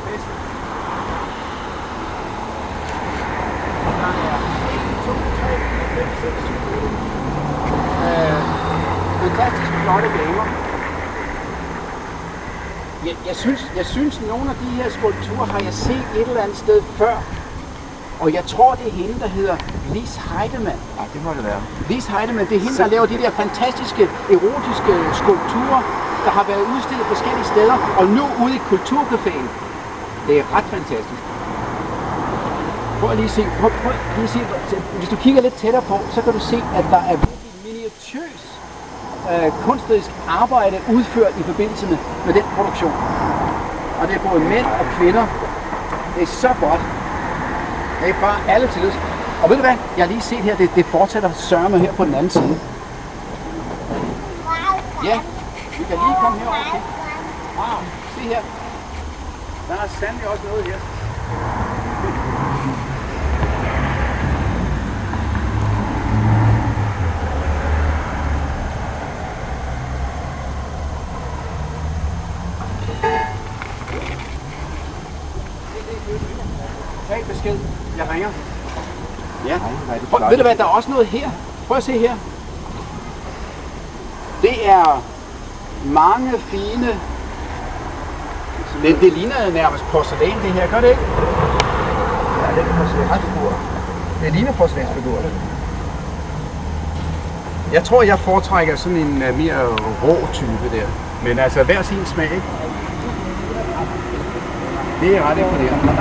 bedste. Der er 1, 2, 3, 4, 5, 6, 7, 8. Fantastisk flotte damer. Jeg synes, nogle af de her skulpturer har jeg set et eller andet sted før. Og jeg tror, det er hende, der hedder Lise Heidemann. Ja, det må det være. Lise Heidemann, det er hende, der laver de der fantastiske, erotiske skulpturer, der har været udstillet forskellige steder, og nu ude i Kulturcaféen. Det er ret fantastisk. Prøv lige at se, hvis du kigger lidt tættere på, så kan du se, at der er virkelig miniatøs kunstnerisk arbejde udført i forbindelse med den produktion. Og det er både mænd og kvinder. Det er så godt. Det er bare alle til. Og ved du hvad? Jeg har lige set her, det fortsætter sørme her på den anden side. Ja, vi kan lige komme herover og kigge. Wow, se her. Der er sandelig også noget her. Tag besked. Jeg ringer. Ja. Ved du hvad, der er også noget her. Prøv at se her. Det er mange fine... Det ligner nærmest porcelæn, det her. Gør det ikke? Ja, det er porcelænsfigurer. Det ligner porcelænsfigurer. Jeg tror, jeg foretrækker sådan en mere rå type der. Men altså, hver sin smag, ikke? Det er ret imponerende.